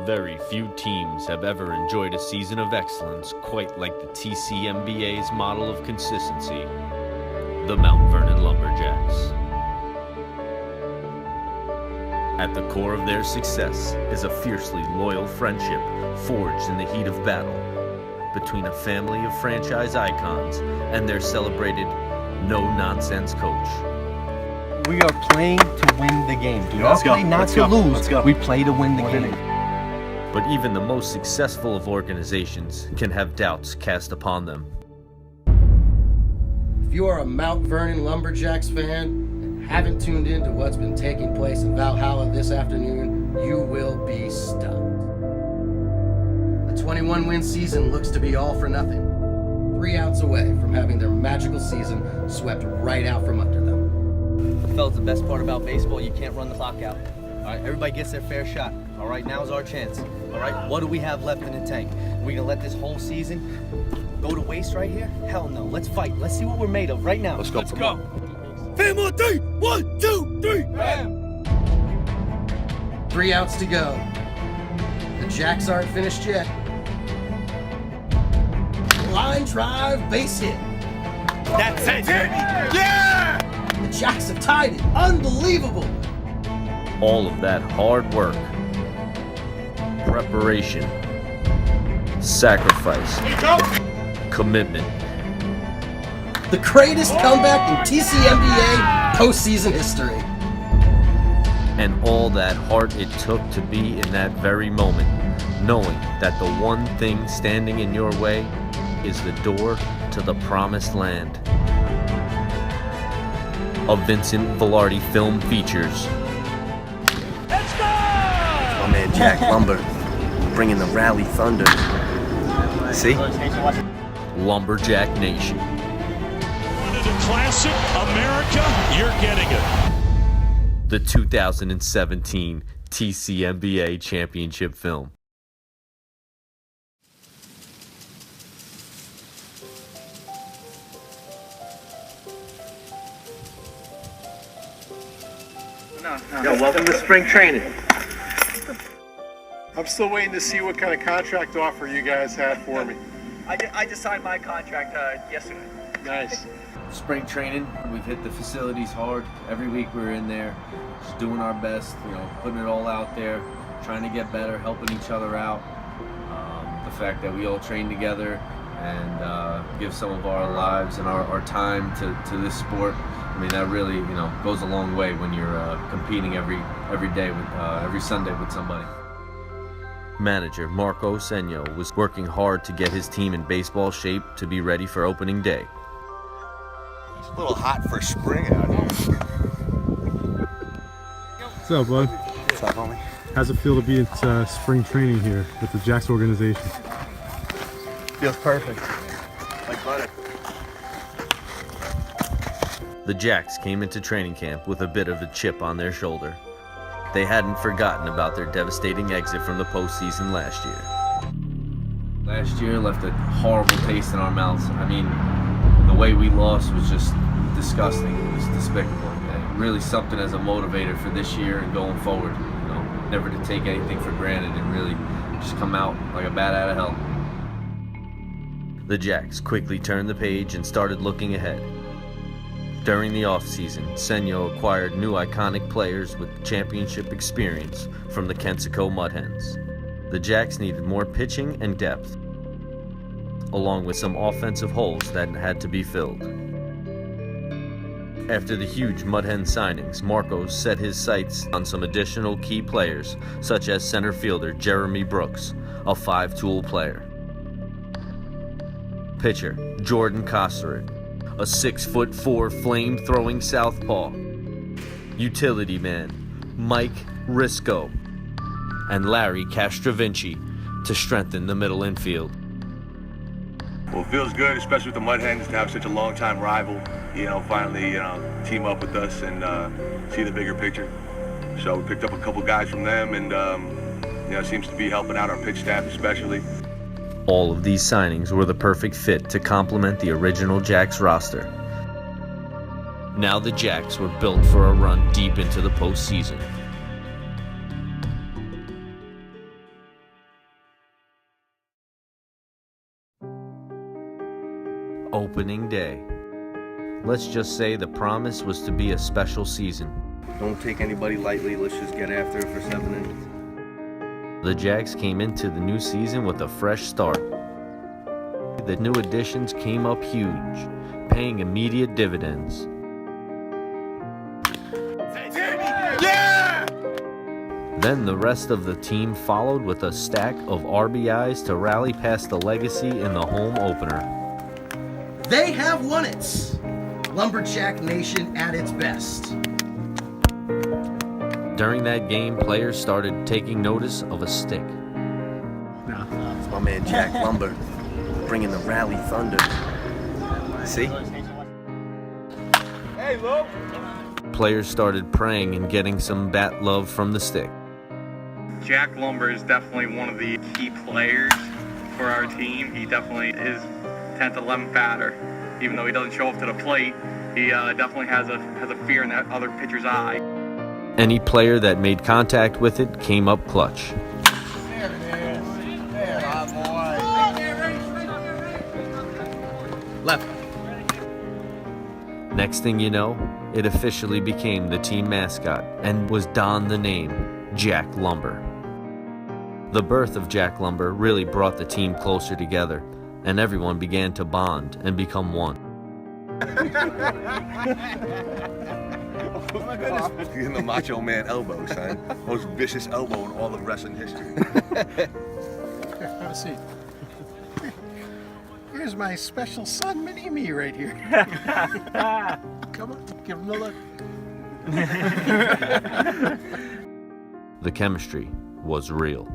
Very few teams have ever enjoyed a season of excellence quite like the TCMBA's model of consistency, the Mount Vernon Lumberjacks. At the core of their success is a fiercely loyal friendship forged in the heat of battle between a family of franchise icons and their celebrated no-nonsense coach. We are playing to win the game. Do not play not to lose. We play to win the game. But even the most successful of organizations can have doubts cast upon them. If you are a Mount Vernon Lumberjacks fan and haven't tuned in to what's been taking place in Valhalla this afternoon, you will be stumped. A 21-win season looks to be all for nothing. 3 outs away from having their magical season swept right out from under them. Fellas, the best part about baseball, you can't run the clock out. All right, everybody gets their fair shot. All right, now's our chance. All right, what do we have left in the tank? We gonna let this whole season go to waste right here? Hell no. Let's fight. Let's see what we're made of right now. Let's go. Fam on 3. 1, 2, 3. Bam. 3 outs to go. The Jacks aren't finished yet. Line drive, base hit. That's it. Yeah! The Jacks have tied it. Unbelievable. All of that hard work, preparation, sacrifice, commitment. The greatest comeback in TCMBA postseason history. And all that heart it took to be in that very moment, knowing that the one thing standing in your way is the door to the promised land. A Vincent Velarde film features. My man Jack Lumber bringing the rally thunder. See? Lumberjack Nation. Wanted a classic America, you're getting it. The 2017 TCMBA Championship film. Yo, welcome to spring training. I'm still waiting to see what kind of contract offer you guys have for me. I just signed my contract yesterday. Nice. Spring training, we've hit the facilities hard. Every week we're in there, just doing our best, putting it all out there, trying to get better, helping each other out. The fact that we all train together and give some of our lives and our time to this sport, I mean, that really, goes a long way when you're competing every day, every Sunday with somebody. Manager Marco Senyo was working hard to get his team in baseball shape to be ready for opening day. It's a little hot for spring out here. What's up, bud? What's up, homie? How's it feel to be at spring training here with the Jacks organization? Feels perfect. Like butter. The Jacks came into training camp with a bit of a chip on their shoulder. They hadn't forgotten about their devastating exit from the postseason last year. Last year left a horrible taste in our mouths. I mean, the way we lost was just disgusting. It was despicable. And really something as a motivator for this year and going forward. Never to take anything for granted and really just come out like a bat out of hell. The Jacks quickly turned the page and started looking ahead. During the offseason, Senyo acquired new iconic players with championship experience from the Kensico Mudhens. The Jacks needed more pitching and depth, along with some offensive holes that had to be filled. After the huge Mudhen signings, Marcos set his sights on some additional key players, such as center fielder Jeremy Brooks, a 5-tool player. Pitcher Jordan Kosterit, a 6'4" flame-throwing southpaw. Utility man Mike Risco, and Larry Castrovinci to strengthen the middle infield. Well, it feels good, especially with the Mudhens, to have such a long-time rival, finally, team up with us and see the bigger picture. So we picked up a couple guys from them and, it seems to be helping out our pitch staff especially. All of these signings were the perfect fit to complement the original Jacks roster. Now the Jacks were built for a run deep into the postseason. Opening day. Let's just say the promise was to be a special season. Don't take anybody lightly. Let's just get after it for 7 innings. The Jags came into the new season with a fresh start. The new additions came up huge, paying immediate dividends. Yeah! Then the rest of the team followed with a stack of RBIs to rally past the legacy in the home opener. They have won it. Lumberjack Nation at its best. During that game, players started taking notice of a stick. It's my man Jack Lumber, bringing the rally thunder. See? Hey, Lo! Players started praying and getting some bat love from the stick. Jack Lumber is definitely one of the key players for our team. He definitely is 10th, 11th batter. Even though he doesn't show up to the plate, he definitely has a fear in that other pitcher's eye. Any player that made contact with it came up clutch. There it is. There, my boy. Left. Next thing you know, it officially became the team mascot and was donned the name Jack Lumber. The birth of Jack Lumber really brought the team closer together, and everyone began to bond and become one. Oh my goodness. He's getting the Macho Man elbow, son. Most vicious elbow in all of wrestling history. Have a seat. Here's my special son, Mini-Me, right here. Come on, give him a look. The chemistry was real.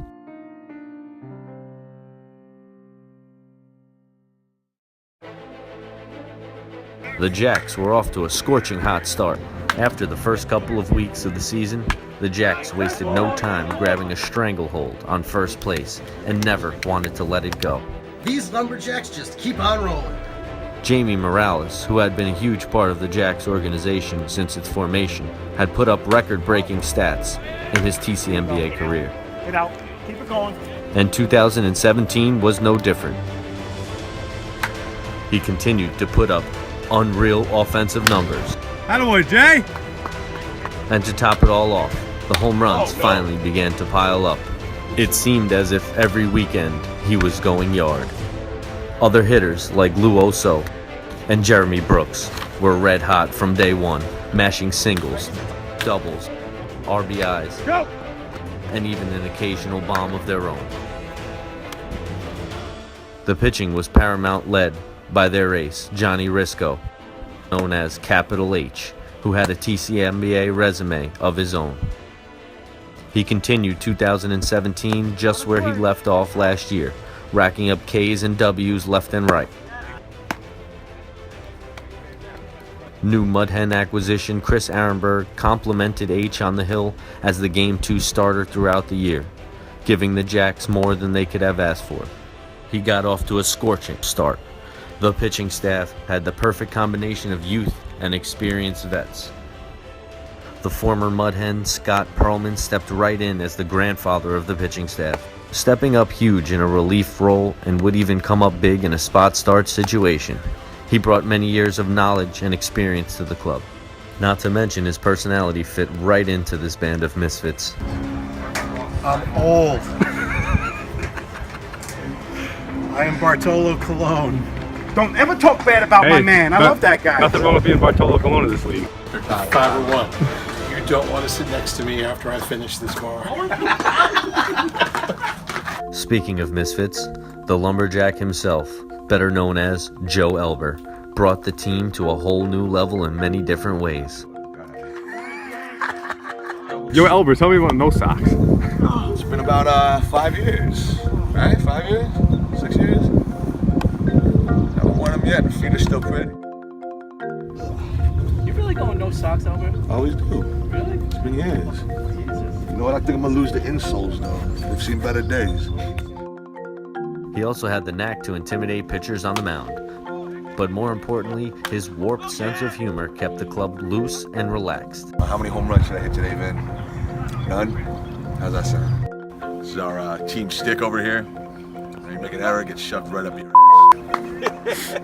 The Jacks were off to a scorching hot start. After the first couple of weeks of the season, the Jacks wasted no time grabbing a stranglehold on first place and never wanted to let it go. These Lumberjacks just keep on rolling. Jamie Morales, who had been a huge part of the Jacks organization since its formation, had put up record-breaking stats in his TCMBA career. Get out. Keep it going. And 2017 was no different. He continued to put up unreal offensive numbers. Attaboy, Jay! And to top it all off, the home runs finally began to pile up. It seemed as if every weekend he was going yard. Other hitters like Lou Oso and Jeremy Brooks were red hot from day one, mashing singles, doubles, RBIs, and even an occasional bomb of their own. The pitching was paramount, led by their ace, Johnny Risco, known as Capital H, who had a TCMBA resume of his own. He continued 2017 just where he left off last year, racking up Ks and Ws left and right. New Mud Hen acquisition Chris Arenberg complimented H on the hill as the Game 2 starter throughout the year, giving the Jacks more than they could have asked for. He got off to a scorching start. The pitching staff had the perfect combination of youth and experienced vets. The former Mud Hen Scott Perlman stepped right in as the grandfather of the pitching staff, stepping up huge in a relief role and would even come up big in a spot start situation. He brought many years of knowledge and experience to the club. Not to mention his personality fit right into this band of misfits. I'm old. I am Bartolo Colon. Don't ever talk bad about my man. I love that guy. Nothing wrong with being Bartolo Colon in this league. 5-1. You don't want to sit next to me after I finish this bar. Speaking of misfits, the Lumberjack himself, better known as Joe Elber, brought the team to a whole new level in many different ways. Yo, Elber, tell me about no socks. It's been about 5 years, right? 5 years? 6 years? Haven't worn them yet. The feet are still pretty. You really going no socks, Albert? I always do. Really? It's been years. Jesus. You know what? I think I'm gonna lose the insoles though. They've seen better days. He also had the knack to intimidate pitchers on the mound. But more importantly, his warped sense of humor kept the club loose and relaxed. How many home runs did I hit today, Vin? None? How's that sound? This is our team stick over here. When you make an error, it gets shoved right up your ass.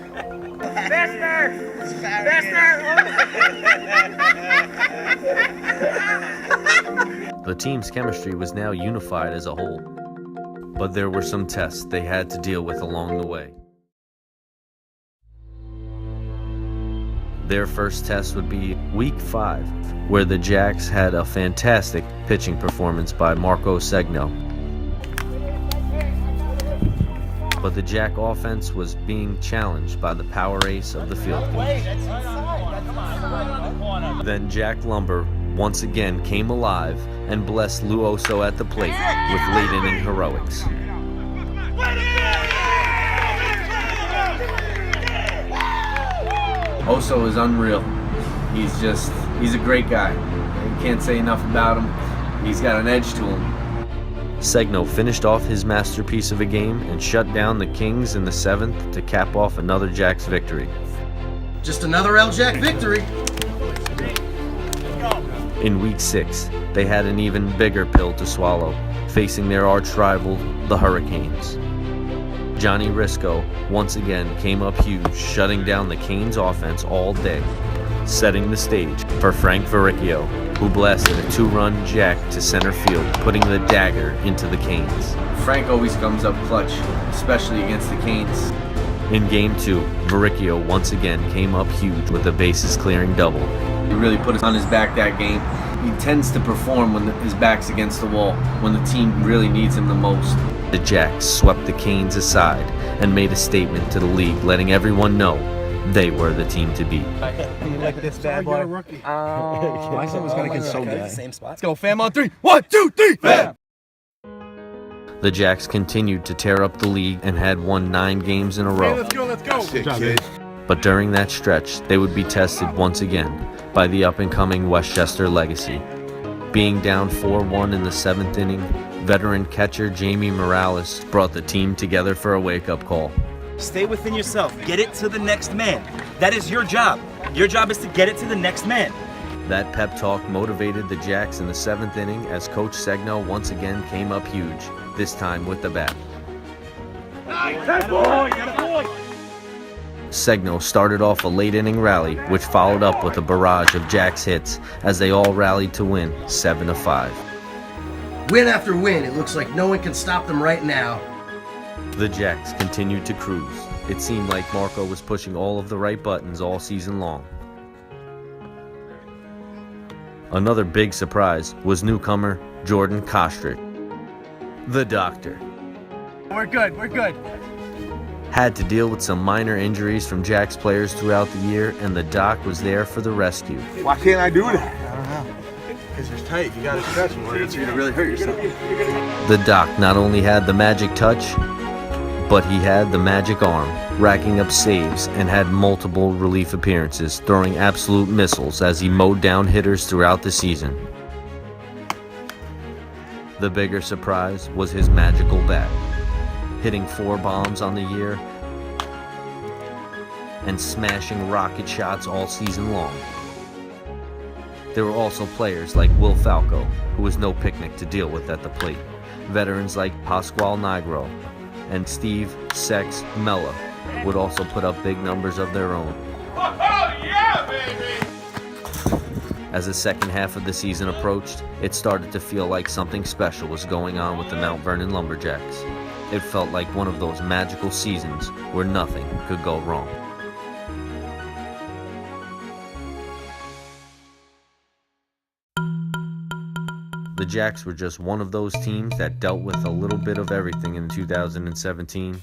The team's chemistry was now unified as a whole, but there were some tests they had to deal with along the way. Their first test would be Week 5, where the Jacks had a fantastic pitching performance by Marco Segno. But the Jack offense was being challenged by the power ace of the field coach. Then Jack Lumber once again came alive and blessed Lou Oso at the plate with late inning heroics. Oso is unreal. He's a great guy. You can't say enough about him. He's got an edge to him. Segno finished off his masterpiece of a game and shut down the Kings in the 7th to cap off another Jacks victory. Just another L-Jack victory. In Week 6, they had an even bigger pill to swallow, facing their arch rival, the Hurricanes. Johnny Risco once again came up huge, shutting down the Canes offense all day, setting the stage for Frank Verricchio, who blasted a 2-run jack to center field, putting the dagger into the Canes. Frank always comes up clutch, especially against the Canes. In Game 2, Verricchio once again came up huge with a bases-clearing double. He really put it on his back that game. He tends to perform when his back's against the wall, when the team really needs him the most. The Jacks swept the Canes aside and made a statement to the league, letting everyone know they were the team to beat. You like this bad boy? My son was gonna get so good. Same spot. Let's go, fam, on 3. 1, 2, 3, fam! The Jacks continued to tear up the league and had won 9 games in a row. Let's go. That's it, kid. But during that stretch, they would be tested once again by the up-and-coming Westchester legacy. Being down 4-1 in the 7th inning, veteran catcher Jamie Morales brought the team together for a wake-up call. Stay within yourself. Get it to the next man. That is your job. Your job is to get it to the next man. That pep talk motivated the Jacks in the 7th inning as Coach Segno once again came up huge, this time with the bat. Segno started off a late inning rally, which followed up with a barrage of Jacks hits as they all rallied to win 7-5. Win after win, it looks like no one can stop them right now. The Jacks continued to cruise. It seemed like Marco was pushing all of the right buttons all season long. Another big surprise was newcomer Jordan Kostrich, the doctor. We're good. Had to deal with some minor injuries from Jacks players throughout the year, and the doc was there for the rescue. Why can't I do that? I don't know. Because you're tight. You gotta stretch more. It's gonna really hurt yourself. The doc not only had the magic touch, but he had the magic arm, racking up saves and had multiple relief appearances, throwing absolute missiles as he mowed down hitters throughout the season. The bigger surprise was his magical bat, hitting 4 bombs on the year and smashing rocket shots all season long. There were also players like Will Falco, who was no picnic to deal with at the plate, veterans like Pasquale Nigro and Steve Sex Mella would also put up big numbers of their own. Oh, yeah, baby! As the second half of the season approached, it started to feel like something special was going on with the Mount Vernon Lumberjacks. It felt like one of those magical seasons where nothing could go wrong. The Jacks were just one of those teams that dealt with a little bit of everything in 2017,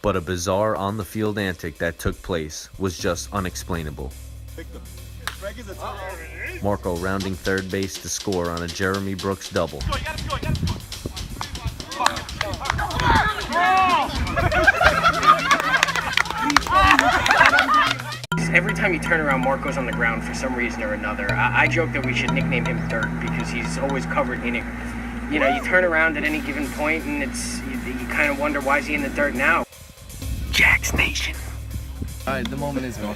but a bizarre on-the-field antic that took place was just unexplainable. Marco rounding third base to score on a Jeremy Brooks double. Every time you turn around, Marco's on the ground for some reason or another. I joke that we should nickname him Dirt because he's always covered in it. You know, you turn around at any given point and you kind of wonder, why is he in the dirt now? Jacks Nation. All right, the moment is gone.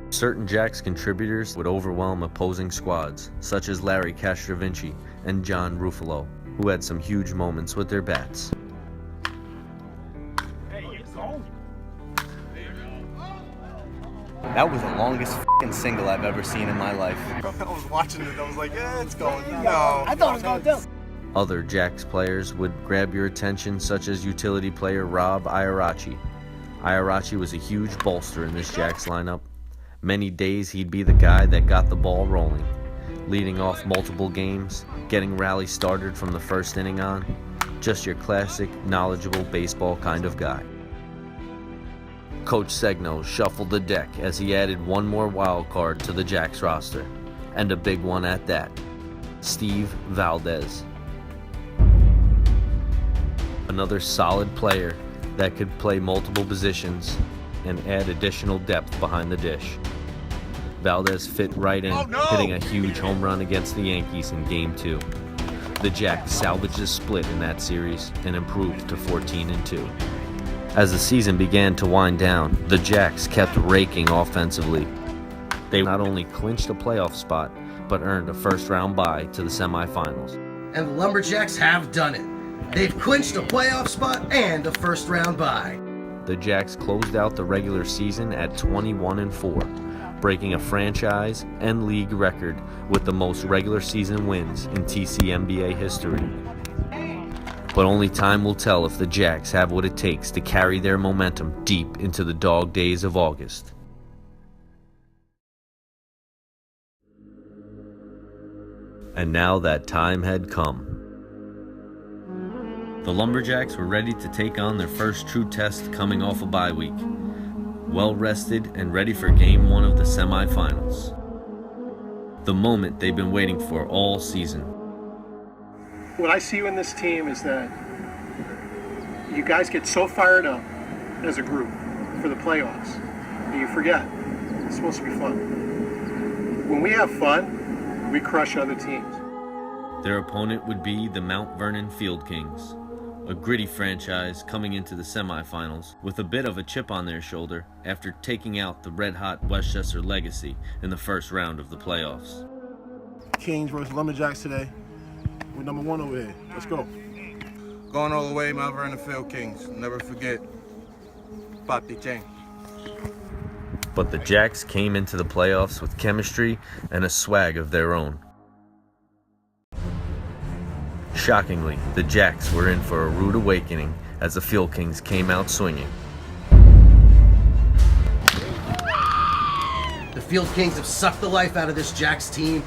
Certain Jacks contributors would overwhelm opposing squads, such as Larry Castrovinci and John Ruffalo, who had some huge moments with their bats. Hey, you go. That was the longest f***ing single I've ever seen in my life. I was watching it. I was like, yeah, it's going. No. I thought it was going down. Other Jacks players would grab your attention, such as utility player Rob Iarachi. Iarachi was a huge bolster in this Jacks lineup. Many days he'd be the guy that got the ball rolling, leading off multiple games, getting rallies started from the first inning on. Just your classic, knowledgeable baseball kind of guy. Coach Segno shuffled the deck as he added one more wild card to the Jacks roster, and a big one at that. Steve Valdez. Another solid player that could play multiple positions and add additional depth behind the dish. Valdez fit right in, hitting a huge home run against the Yankees in Game 2. The Jacks salvaged a split in that series and improved to 14-2. As the season began to wind down, the Jacks kept raking offensively. They not only clinched a playoff spot, but earned a first-round bye to the semifinals. And the Lumberjacks have done it. They've clinched a playoff spot and a first-round bye. The Jacks closed out the regular season at 21-4, breaking a franchise and league record with the most regular season wins in TCMBA history. But only time will tell if the Jacks have what it takes to carry their momentum deep into the dog days of August. And now that time had come. The Lumberjacks were ready to take on their first true test coming off a bye week. Well rested and ready for Game 1 of the semifinals. The moment they've been waiting for all season. What I see in this team is that you guys get so fired up as a group for the playoffs that you forget it's supposed to be fun. When we have fun, we crush other teams. Their opponent would be the Mount Vernon Field Kings, a gritty franchise coming into the semifinals with a bit of a chip on their shoulder after taking out the red-hot Westchester Legacy in the first round of the playoffs. Kings versus Lumberjacks today. We're number one over here. Let's go. Going all the way, Mount Vernon Field Kings. Never forget, Papi Cheng. But the Jacks came into the playoffs with chemistry and a swag of their own. Shockingly, the Jacks were in for a rude awakening as the Field Kings came out swinging. The Field Kings have sucked the life out of this Jacks team.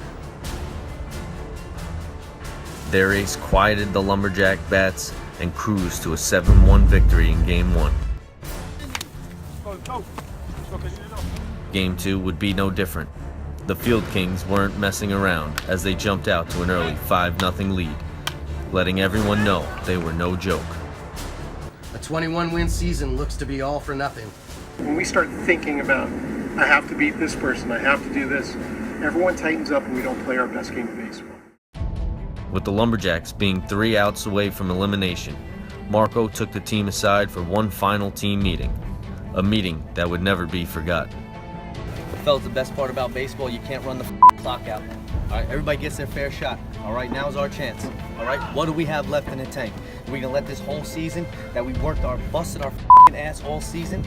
Their ace quieted the Lumberjack bats and cruised to a 7-1 victory in Game 1. Game 2 would be no different. The Field Kings weren't messing around as they jumped out to an early 5-0 lead, letting everyone know they were no joke. A 21-win season looks to be all for nothing. When we start thinking about, I have to beat this person, I have to do this, everyone tightens up and we don't play our best game of baseball. With the Lumberjacks being 3 outs away from elimination, Marco took the team aside for one final team meeting, a meeting that would never be forgotten. Fellas, the best part about baseball, you can't run the clock out. All right, everybody gets their fair shot. All right, now's our chance. All right, what do we have left in the tank? Are we gonna let this whole season that we busted our ass all season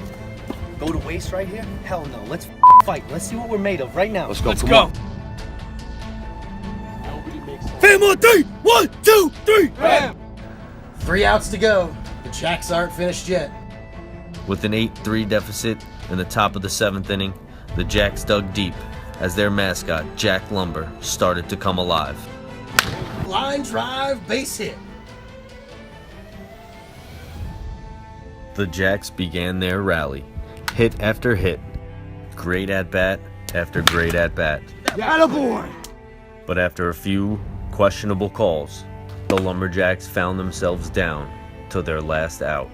go to waste right here? Hell no. Let's fight. Let's see what we're made of right now. Let's go. Let's Come go. on. Fam on 3, 1, 2, 3. Bam. 3 outs to go. The Jacks aren't finished yet. With an 8-3 deficit in the top of the 7th inning, the Jacks dug deep as their mascot, Jack Lumber, started to come alive. Line drive, base hit. The Jacks began their rally, hit after hit, great at-bat after great at-bat. Attaboy! But after a few questionable calls, the Lumberjacks found themselves down to their last out.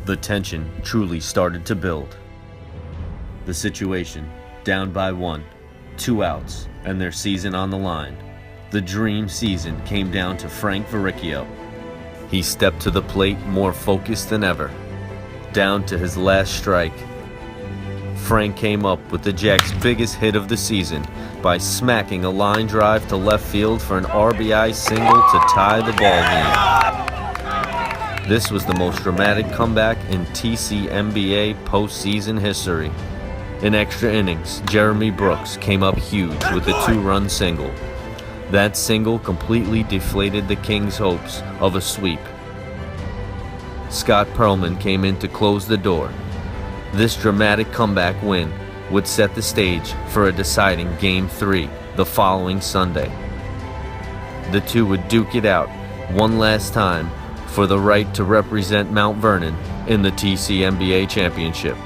The tension truly started to build. The situation, down by 1, 2 outs, and their season on the line. The dream season came down to Frank Verricchio. He stepped to the plate more focused than ever. Down to his last strike, Frank came up with the Jacks' biggest hit of the season by smacking a line drive to left field for an RBI single to tie the ball game. This was the most dramatic comeback in TCMBA postseason history. In extra innings, Jeremy Brooks came up huge with a 2-run single. That single completely deflated the Kings' hopes of a sweep. Scott Perlman came in to close the door. This dramatic comeback win would set the stage for a deciding Game 3 the following Sunday. The two would duke it out one last time for the right to represent Mount Vernon in the TCMBA championship.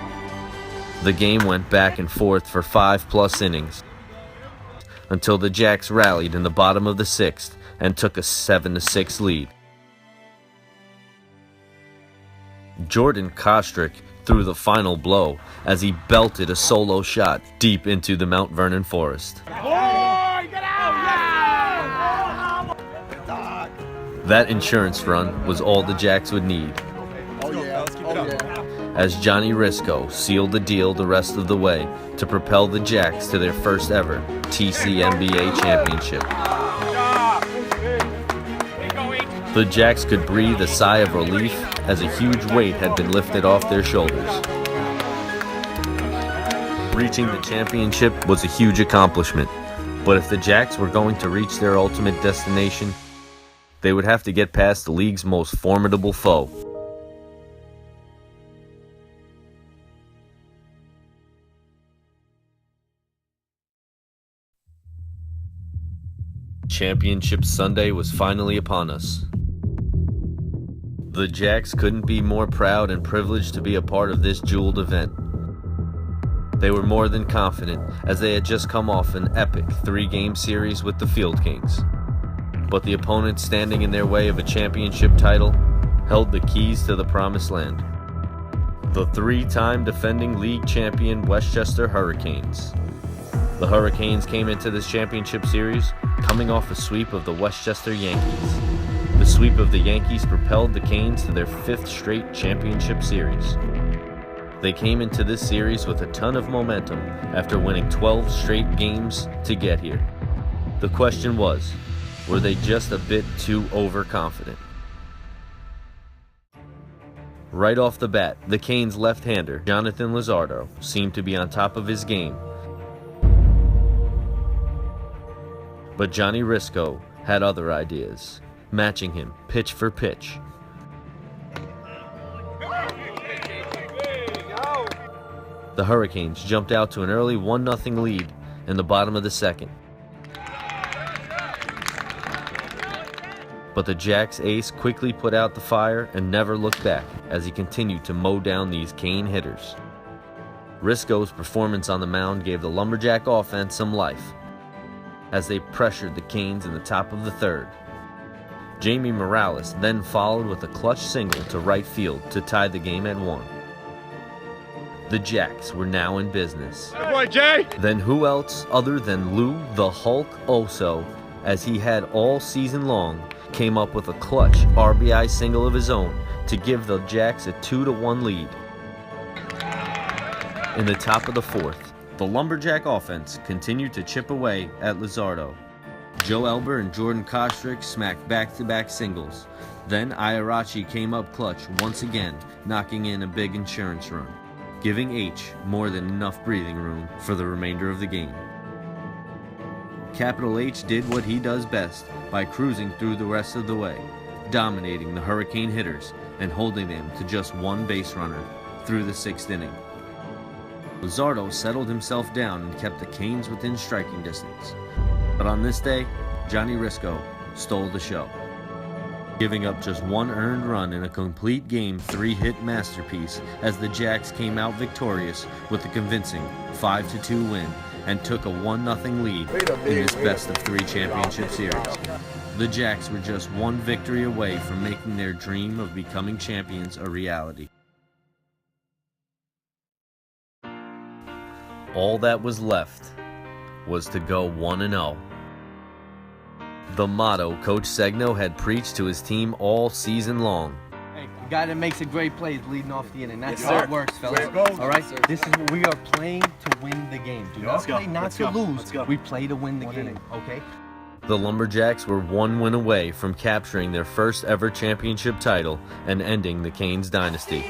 The game went back and forth for 5+ innings until the Jacks rallied in the bottom of the 6th and took a 7-6 lead. Jordan Kostrick threw the final blow as he belted a solo shot deep into the Mount Vernon forest. That insurance run was all the Jacks would need, as Johnny Risco sealed the deal the rest of the way to propel the Jacks to their first ever TCMBA championship. The Jacks could breathe a sigh of relief as a huge weight had been lifted off their shoulders. Reaching the championship was a huge accomplishment, but if the Jacks were going to reach their ultimate destination, they would have to get past the league's most formidable foe. Championship Sunday was finally upon us. The Jacks couldn't be more proud and privileged to be a part of this jeweled event. They were more than confident as they had just come off an epic 3-game series with the Field Kings. But the opponent standing in their way of a championship title held the keys to the promised land. The 3-time defending league champion Westchester Hurricanes. The Hurricanes came into this championship series coming off a sweep of the Westchester Yankees. The sweep of the Yankees propelled the Canes to their 5th straight championship series. They came into this series with a ton of momentum after winning 12 straight games to get here. The question was, were they just a bit too overconfident? Right off the bat, the Canes' left-hander, Jonathan Lizardo, seemed to be on top of his game. But Johnny Risco had other ideas, matching him pitch for pitch. The Hurricanes jumped out to an early 1-0 lead in the bottom of the 2nd. But the Jacks ace quickly put out the fire and never looked back as he continued to mow down these Cane hitters. Risco's performance on the mound gave the Lumberjack offense some life as they pressured the Canes in the top of the 3rd. Jamie Morales then followed with a clutch single to right field to tie the game at 1. The Jacks were now in business. Good boy, Jay! Then who else other than Lou the Hulk Oso, as he had all season long, came up with a clutch RBI single of his own to give the Jacks a 2-1 lead. In the top of the 4th, the Lumberjack offense continued to chip away at Lizardo. Joe Elber and Jordan Kostrick smacked back-to-back singles. Then Iarachi came up clutch once again, knocking in a big insurance run, giving H more than enough breathing room for the remainder of the game. Capital H did what he does best by cruising through the rest of the way, dominating the Hurricane hitters and holding them to just 1 base runner through the 6th inning. Lizardo settled himself down and kept the Canes within striking distance. But on this day, Johnny Risco stole the show, giving up just 1 earned run in a complete game 3-hit masterpiece as the Jacks came out victorious with a convincing 5-2 win and took a 1-0 lead in this best-of-3 championship series. The Jacks were just 1 victory away from making their dream of becoming champions a reality. All that was left was to go 1-0. The motto Coach Segno had preached to his team all season long. Hey, the guy that makes a great play is leading off the inning. That's Yes, how sir. it works, fellas. All right? This is what we are playing to win the game. Do not play not to lose. We play to win the game, okay? The Lumberjacks were 1 win away from capturing their first ever championship title and ending the Canes dynasty.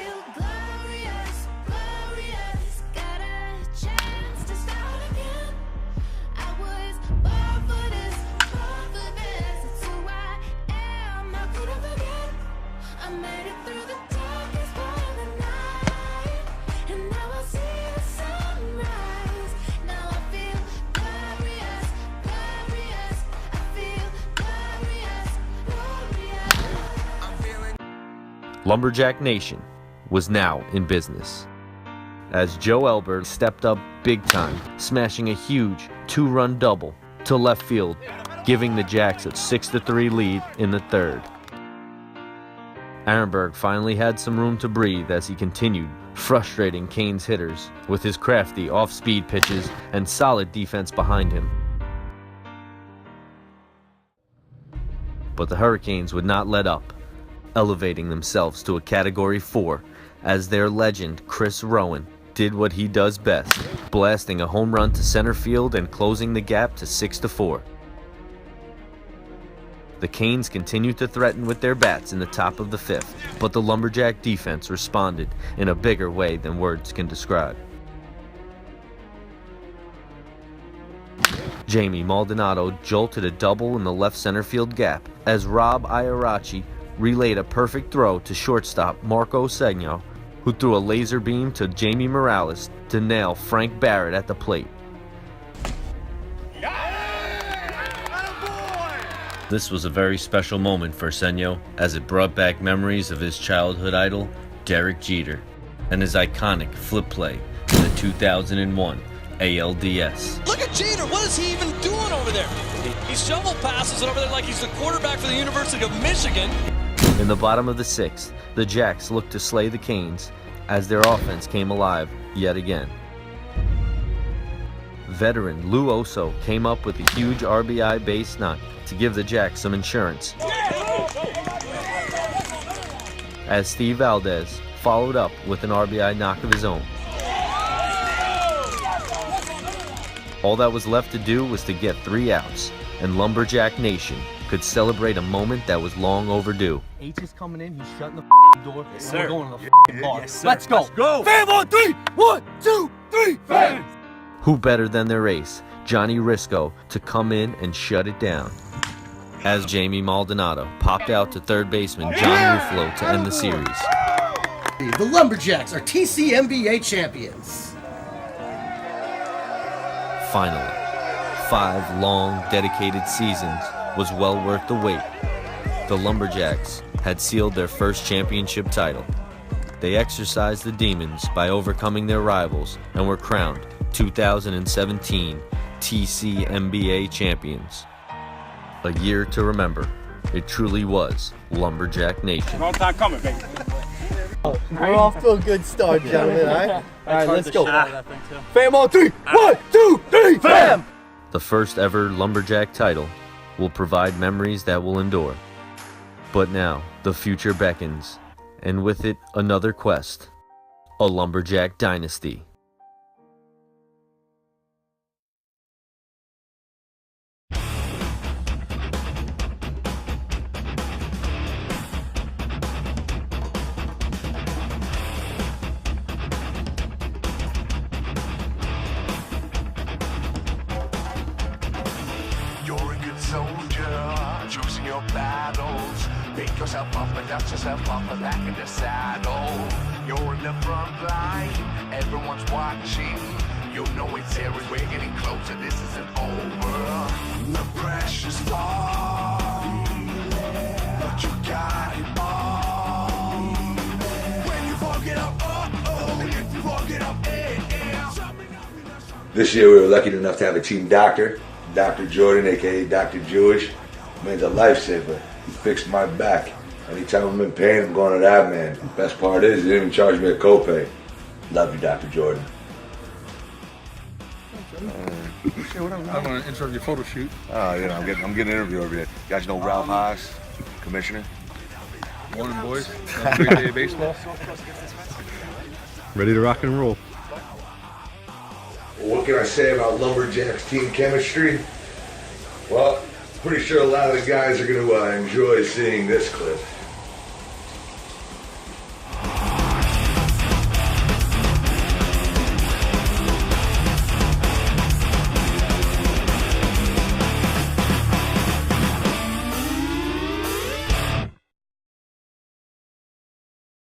Lumberjack Nation was now in business, as Joe Elber stepped up big time, smashing a huge 2-run double to left field, giving the Jacks a 6-3 lead in the third. Arenberg finally had some room to breathe as he continued frustrating Canes hitters with his crafty off-speed pitches and solid defense behind him. But the Hurricanes would not let up, elevating themselves to a Category 4 as their legend Chris Rowan did what he does best, blasting a home run to center field and closing the gap to 6-4. The Canes continued to threaten with their bats in the top of the fifth, but the Lumberjack defense responded in a bigger way than words can describe. Jamie Maldonado jolted a double in the left center field gap as Rob Iarachi relayed a perfect throw to shortstop Marco Segno, who threw a laser beam to Jamie Morales to nail Frank Barrett at the plate. This was a very special moment for Senyo, as it brought back memories of his childhood idol, Derek Jeter, and his iconic flip play in the 2001 ALDS. Look at Jeter. What is he even doing over there? He shovel passes it over there like he's the quarterback for the University of Michigan. In the bottom of the sixth, the Jacks looked to slay the Canes as their offense came alive yet again. Veteran Lou Oso came up with a huge RBI base knock to give the Jacks some insurance, as Steve Valdez followed up with an RBI knock of his own. All that was left to do was to get 3 outs, and Lumberjack Nation could celebrate a moment that was long overdue. H is coming in, he's shutting the door, Yes, and we're sir. going to the bar. Yes, sir. Let's go. Let's go. Fam on 3. 1, 2, 3. Fam. Who better than their ace, Johnny Risco, to come in and shut it down, as Jamie Maldonado popped out to third baseman John Ruffalo to end the series. The Lumberjacks are TCMBA champions. Finally, 5 long, dedicated seasons was well worth the wait. The Lumberjacks had sealed their first championship title. They exorcised the demons by overcoming their rivals and were crowned 2017 TCMBA champions. A year to remember. It truly was Lumberjack Nation. Long time coming, baby. We're off to a good start, gentlemen. All right, let's go. Fam on 3. 1, 2, 3. Fam. The first ever Lumberjack title will provide memories that will endure. But now, the future beckons, and with it, another quest, a Lumberjack dynasty. Choosing your battles. Pick yourself up and dust yourself off and back in the saddle. You're in the front line, everyone's watching. You know it's serious, we're getting closer, this isn't over. The pressure's falling, but you got it all. When you forget up, oh, if you forget up, This year we were lucky enough to have a team doctor, Dr. Jordan, aka Dr. Jewish. Man's a lifesaver. He fixed my back. Anytime I'm in pain, I'm going to that man. Best part is, he didn't even charge me a copay. Love you, Dr. Jordan. I'm going to interrupt your photo shoot. Oh, yeah, I'm getting an interview over here. You guys know Ralph Haas, commissioner? Morning, boys. Have a great day of baseball. Ready to rock and roll. What can I say about Lumberjacks team chemistry? Well, pretty sure a lot of the guys are going to enjoy seeing this clip.